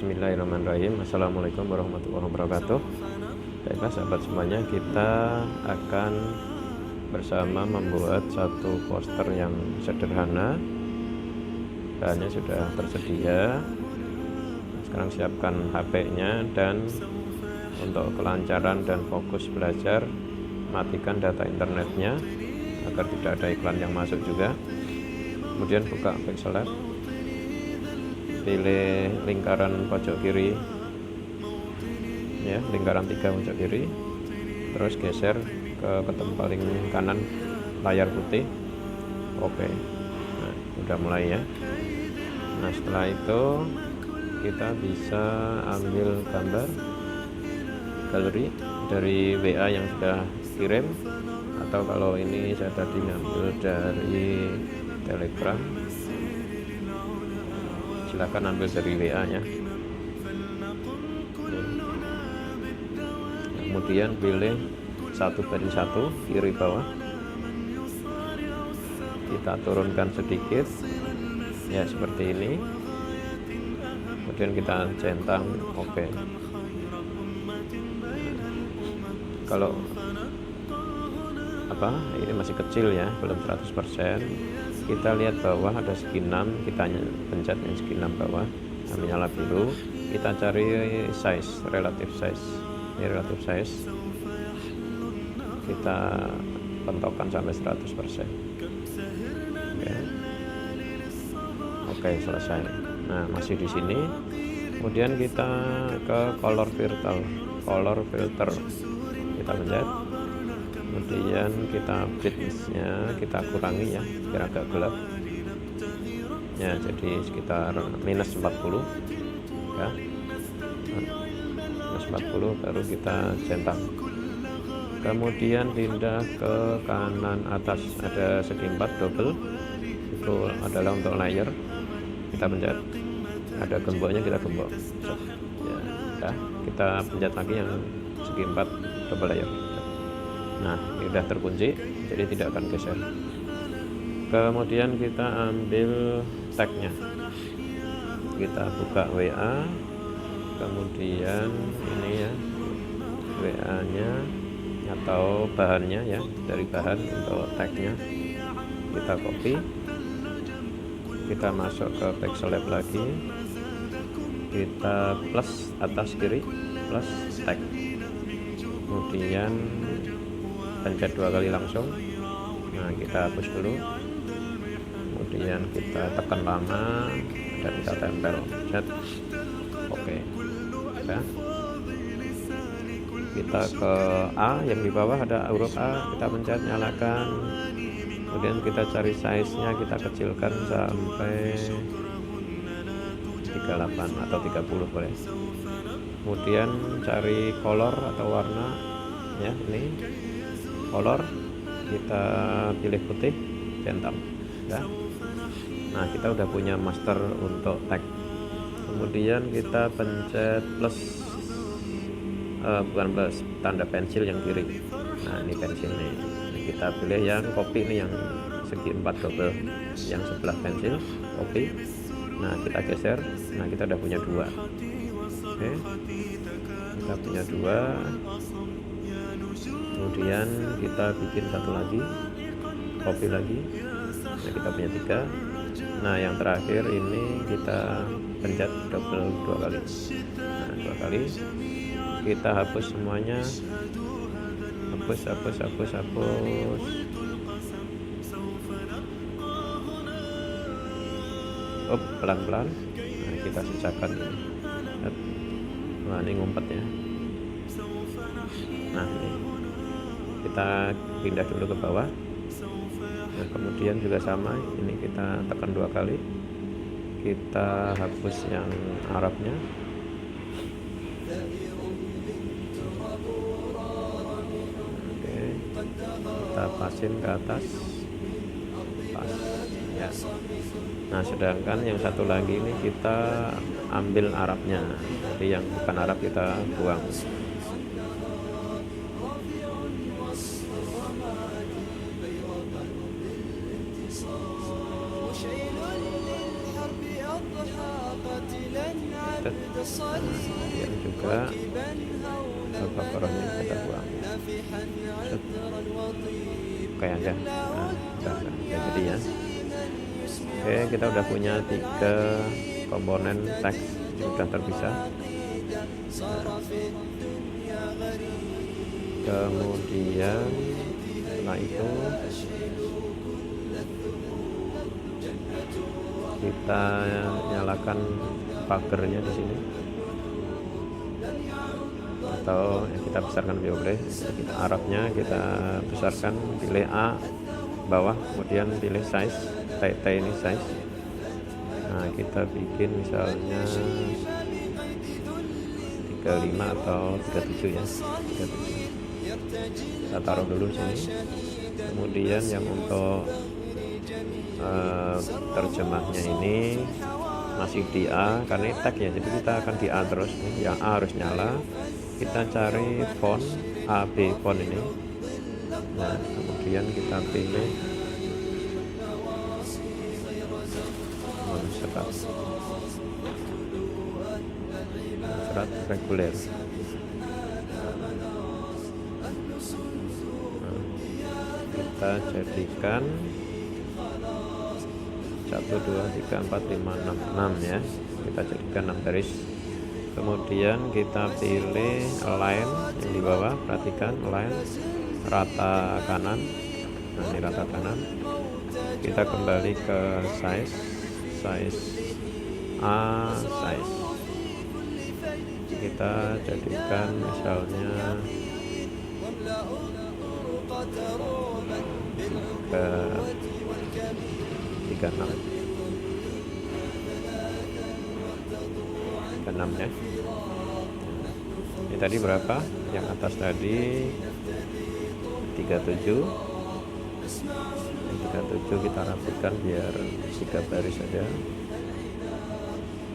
Bismillahirrahmanirrahim. Assalamualaikum warahmatullahi wabarakatuh. Baiklah sahabat semuanya, kita akan bersama membuat satu poster yang sederhana. Bahannya sudah tersedia. Sekarang siapkan HP-nya, dan untuk kelancaran dan fokus belajar, matikan data internetnya agar tidak ada iklan yang masuk juga. Kemudian buka Pixel Lab, pilih lingkaran pojok kiri ya, lingkaran 3 pojok kiri, terus geser ke ketemu paling kanan layar putih. Oke. Nah, udah mulai ya. Nah, setelah itu kita bisa ambil gambar galeri dari WA yang sudah kirim, atau kalau ini saya tadi ngambil dari Telegram, silahkan ambil dari WA nya. Kemudian pilih 1:1 kiri bawah, kita turunkan sedikit ya, seperti ini. Kemudian kita centang. Oke. Kalau ini masih kecil ya, belum 100%. Kita lihat bawah ada segi 6, kita pencet yang segi 6 bawah, menyala biru. Kita cari size, relative size. Ini relative size, kita pentokkan sampai 100%. Oke, selesai. Nah, masih di sini. Kemudian kita ke color filter, kita pencet. Kemudian kita brightness-nya kita kurangi ya, biar agak gelap ya, jadi sekitar minus 40 ya, minus 40, baru kita centang. Kemudian pindah ke kanan atas, ada segi 4 double, itu adalah untuk layer. Kita pencet, ada gemboknya, kita gembok ya, kita pencet lagi yang segi 4 double layer. Nah, ini sudah terkunci, jadi tidak akan geser. Kemudian kita ambil tagnya, kita buka WA, kemudian ini ya, WA nya atau bahannya ya, dari bahan untuk tagnya kita copy, kita masuk ke Pixel Lab lagi, kita plus atas kiri, plus tag, kemudian pencet 2 kali langsung. Nah, kita hapus dulu, kemudian kita tekan lama dan kita tempel. Set. Oke. Ya. Kita ke A, yang di bawah ada huruf A, kita pencet, nyalakan. Kemudian kita cari size nya, kita kecilkan sampai 38 atau 30 boleh. Kemudian cari color atau warna ya, ini color, kita pilih putih, centang ya. Nah, kita udah punya master untuk tag. Kemudian kita pencet plus, bukan plus, tanda pensil yang kiri. Nah, ini pensil nih. Kita pilih yang copy, ini yang segi 4 double, yang sebelah pensil copy. Nah, kita geser. Nah, kita udah punya 2. Oke, kita punya 2. Kemudian kita bikin satu lagi, copy lagi. Nah, kita punya 3. Nah, yang terakhir ini kita pencet double 2 kali. Nah, 2 kali. Kita hapus semuanya, hapus. Pelan-pelan. Nah, kita sisakan ini. Nah, ini ngumpet ya. Nah, ini kita pindah dulu ke bawah. Nah, kemudian juga sama, ini kita tekan 2 kali, kita hapus yang Arabnya. Oke, kita pasin ke atas, pas ya. Nah, sedangkan yang satu lagi ini kita ambil Arabnya, jadi yang bukan Arab kita buang. قاتلا pasted. Kemudian juga covernya kita buang. Oke aja. Jadi ya. Oke, kita udah punya 3 komponen teks sudah terpisah. Kemudian setelah itu kita nyalakan pagernya di sini, atau kita besarkan lebih boleh. Kita Arabnya kita besarkan, pilih A bawah, kemudian pilih size, T ini size. Nah, kita bikin misalnya 35 atau 37 ya, 37. Kita taruh dulu sini. Kemudian yang untuk terjemahnya ini masih di A karena ini tag ya, jadi kita akan di A terus. Yang A harus nyala. Kita cari font AB font ini. Nah, kemudian kita pilih serat reguler. Kita jadikan 1 2 3 4 5 6 ya, kita jadikan 6 garis. Kemudian kita pilih align yang di bawah, perhatikan align rata kanan. Nah, ini rata kanan. Kita kembali ke size A size, kita jadikan misalnya ke 36 ya. Ini tadi berapa? Yang atas tadi 37. Yang 37 kita rapikan biar 3 baris saja.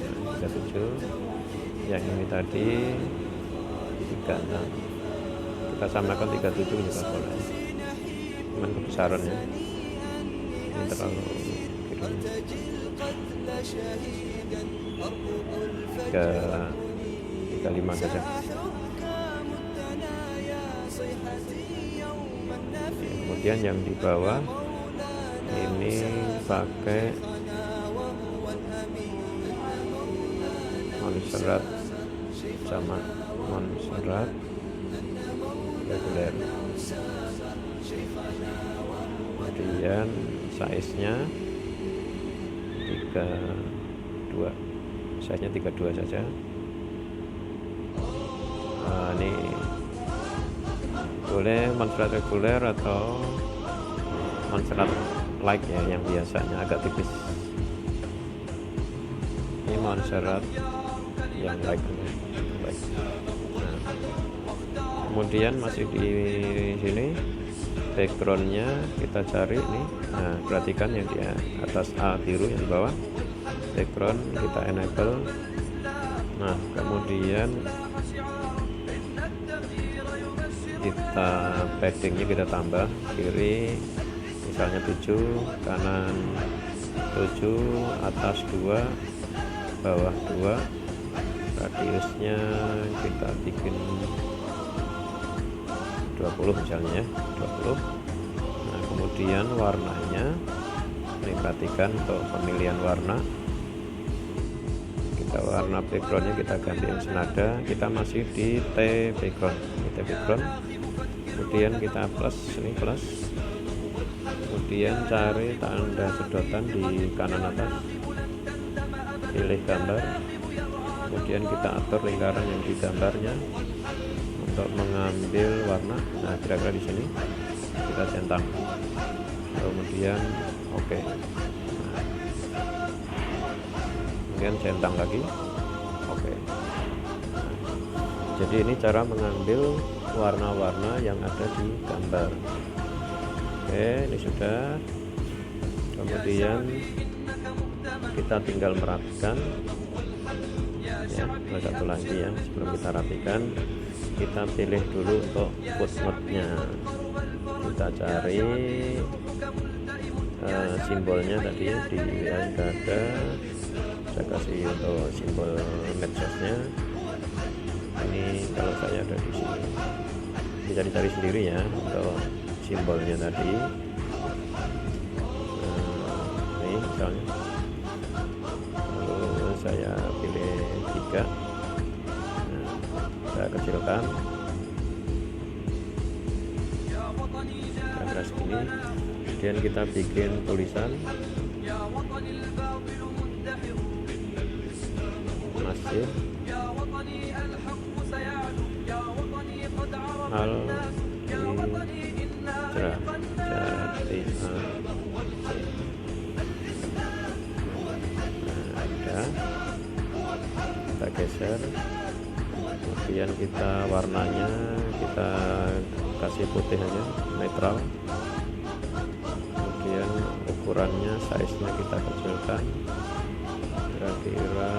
Nah, 37. Yang ini tadi 36. Kita samakan 37 juga boleh. Cuman kebesarannya ini terlalu kiri. 35 saja. Kemudian yang di bawah ini pakai monserat sama monserat reguler. Kemudian size nya 32, size nya 32 saja. Ini boleh monserat reguler atau monserat light ya, yang biasanya agak tipis. Ini monserat yang light. Nah, kemudian masih di sini backgroundnya kita cari nih. Nah, perhatikan yang di atas A biru, yang di bawah background kita enable. Nah, kemudian kita paddingnya kita tambah, kiri misalnya 7, kanan 7, atas 2, bawah 2, radiusnya kita bikin 20 misalnya ya, 20. Nah, kemudian warnanya ini perhatikan untuk pemilihan warna, kita warna backgroundnya kita ganti yang senada. Kita masih di T background, kemudian kita plus, ini plus, kemudian cari tanda sedotan di kanan atas, pilih gambar, kemudian kita atur lingkaran yang di gambarnya untuk mengambil warna. Nah, kira-kira di sini kita centang, kemudian oke. Nah, kemudian centang lagi, oke. Nah, jadi ini cara mengambil warna-warna yang ada di gambar. Oke, ini sudah. Kemudian kita tinggal merapikan ya. Ada satu lagi ya, sebelum kita rapikan kita pilih dulu untuk footnote-nya. Kita cari simbolnya tadi di WA sudah ada. Saya kasih untuk simbol match size-nya. Ini kalau saya ada di sini, bisa dicari sendiri ya untuk simbolnya tadi. Ini misalnya, lalu saya pilih 3, saya kecilkan agak segini, kemudian kita bikin tulisan masjid Al Hijrah Jati ada, kita geser, kemudian kita warnanya kita kasih putih aja, netral, kemudian ukurannya, size-nya kita kecilkan kira-kira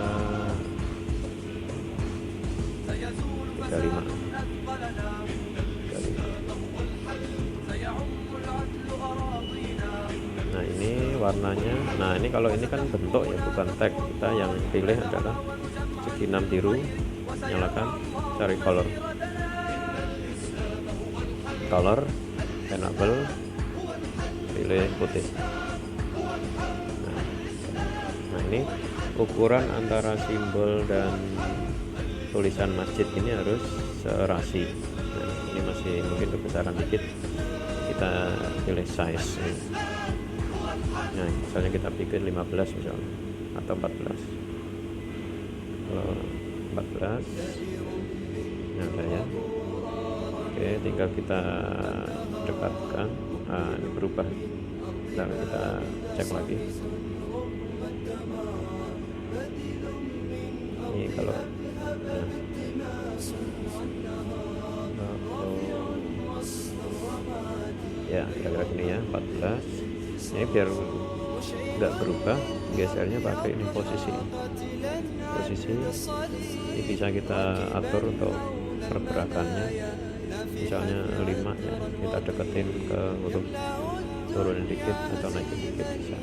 35. Nah ini warnanya. Nah ini kalau ini kan bentuk ya, bukan tag. Kita yang pilih adalah segi 6 biru, nyalakan, cari color, enable, pilih putih. Nah ini ukuran antara simbol dan tulisan masjid ini harus serasi. Nah, ini masih mungkin kebesaran dikit, kita pilih size. Nah misalnya kita bikin 15 misalnya, atau 14. Kalau 14 ini ada ya. Oke, tinggal kita dekatkan. Nah ini berubah. Nah kita cek lagi. Ini kalau ya kira-kira gini ya, 14. Ini biar nggak berubah, gesernya pakai ini posisi. Ini bisa kita atur untuk pergerakannya, misalnya 5 ya, kita deketin ke untuk turunin dikit atau naikin dikit, bisa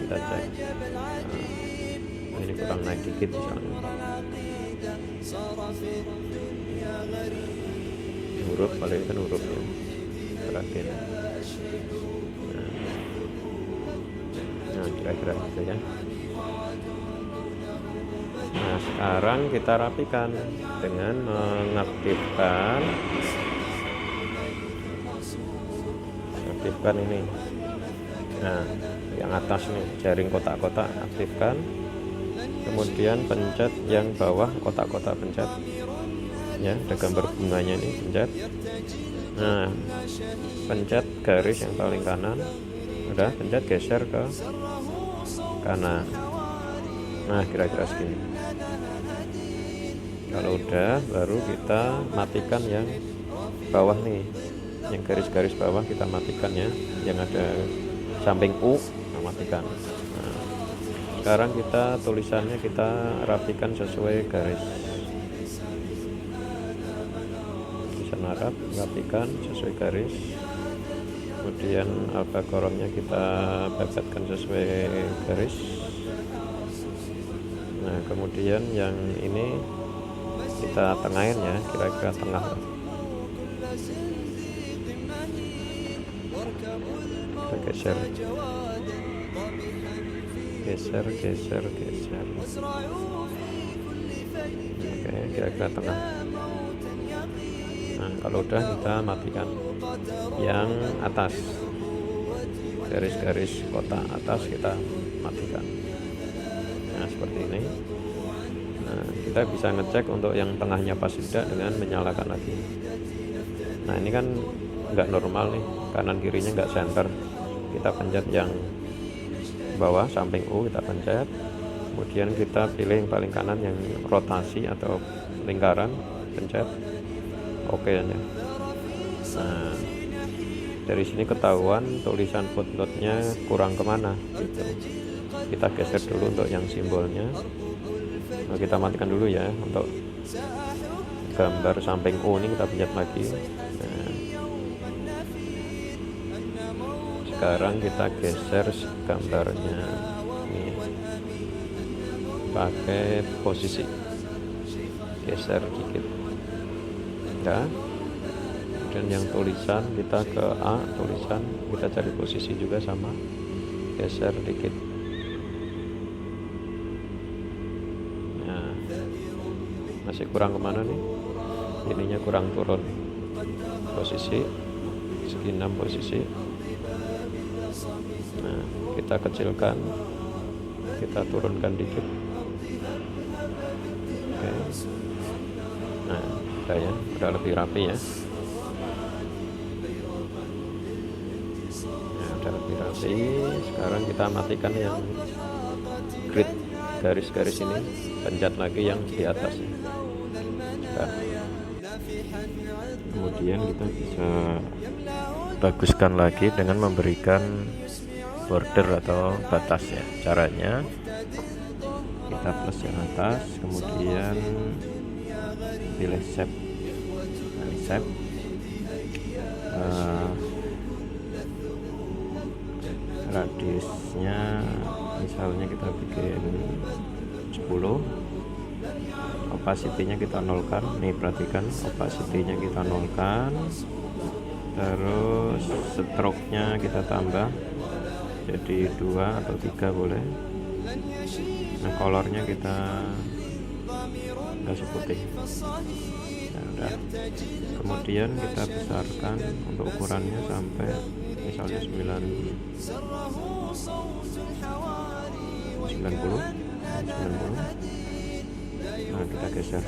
kita cek. Nah, ini kurang naik dikit misalnya. Huruf paling kan hurufnya perhatiin. Nah kira-kira gitu ya. Nah sekarang kita rapikan dengan mengaktifkan ini. Nah yang atas nih, jaring kotak-kotak, aktifkan, kemudian pencet yang bawah kotak-kotak, pencet ya, ada gambar bunganya nih, pencet. Nah pencet garis yang paling kanan, udah, pencet geser ke kanan. Nah kira-kira segini. Kalau udah, baru kita matikan yang bawah nih, yang garis-garis bawah kita matikan ya, yang ada samping U, nah, matikan. Nah, sekarang kita tulisannya kita rapikan sesuai garis. Arab, rapikan sesuai garis, kemudian al-baqarahnya kita pepetkan sesuai garis. Nah kemudian yang ini kita tengahin ya, kira-kira tengah. Kita geser, oke, kira-kira tengah. Nah kalau udah, kita matikan yang atas, garis-garis kotak atas kita matikan. Nah seperti ini. Nah kita bisa ngecek untuk yang tengahnya pas tidak dengan menyalakan lagi. Nah ini kan nggak normal nih, kanan kirinya nggak center. Kita pencet yang bawah samping U, kita pencet, kemudian kita pilih yang paling kanan yang rotasi atau lingkaran, pencet oke aja. Nah dari sini ketahuan tulisan footnote-nya kurang kemana gitu. Kita geser dulu untuk yang simbolnya. Nah, kita matikan dulu ya, untuk gambar samping U ini kita pencet lagi. Nah, sekarang kita geser gambarnya ini pakai posisi. geser dikit ya. Dan yang tulisan kita ke A, tulisan kita cari posisi juga sama, geser dikit. Nah, masih kurang kemana nih? Ininya kurang turun posisi, segi 6 posisi. Nah, kita kecilkan, kita turunkan dikit. Oke. Nah, udah ya, udah lebih rapi ya. Nah, udah lebih rapi. Sekarang kita matikan yang grid garis-garis ini, pencet lagi yang di atas. Nah, kemudian kita bisa baguskan lagi dengan memberikan border atau batas ya. Caranya kita plus yang atas, kemudian pilih shape. Nah, ini shape. Radiusnya misalnya kita bikin 10, opacity-nya kita nolkan. Nih perhatikan, opacity-nya kita nolkan, terus stroke-nya kita tambah jadi 2 atau 3 boleh. Nah, colornya kita kasih putih. Nah, udah. Kemudian kita besarkan untuk ukurannya sampai misalnya 90. Nah, kita geser.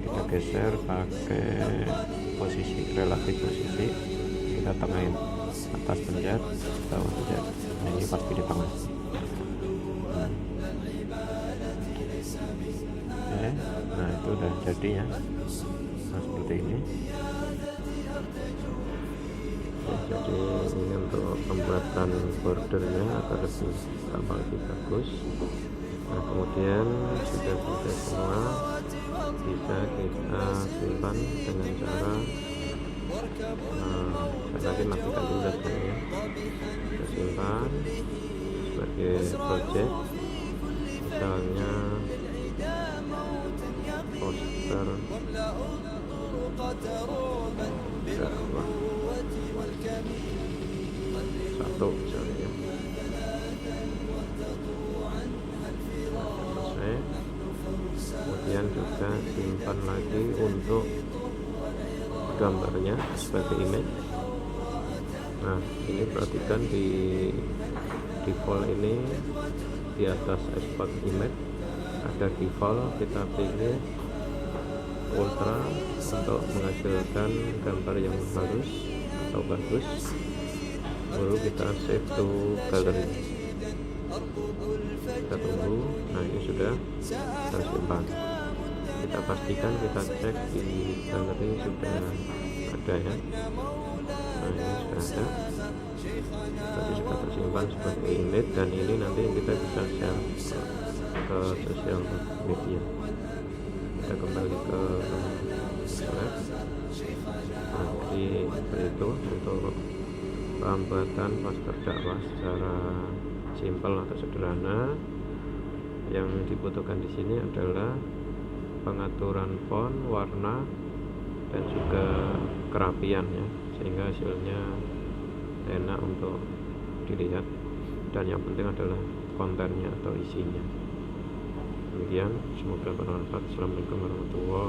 Kita geser pakai posisi, relatif posisi. Kita tengahin, atas pencet, bawah pencet. Nah, ini pasti di tengah. Oke. Nah, itu udah jadi ya. Nah, seperti ini. Oke, jadi ini untuk pembuatan bordernya agar lebih tampak lebih bagus. Nah, kemudian sudah selesai semua, bisa kita simpan dengan cara saya lagi matikan dulu sebenarnya. Kita simpan sebagai project, misalnya poster dakwah 1 misalnya. Selesai. Kemudian juga simpan lagi untuk gambarnya sebagai image. Nah, ini perhatikan di default ini di atas export image ada default, kita pilih ultra untuk menghasilkan gambar yang halus atau bagus, baru kita save to gallery. Kita tunggu. Nah, ini sudah tersimpan. Kita pastikan, kita cek di galeri sudah ada ya. Nah, ini sudah ada, berarti sudah tersimpan sebagai image, dan ini nanti kita bisa share ke sosial media. Kita kembali ke slide. Nah, jadi seperti itu untuk pembuatan poster dakwah secara simpel atau sederhana. Yang dibutuhkan di sini adalah pengaturan font, warna, dan juga kerapian ya, sehingga hasilnya enak untuk dilihat, dan yang penting adalah kontennya atau isinya. Demikian, semoga bermanfaat. Assalamualaikum warahmatullahi wabarakatuh.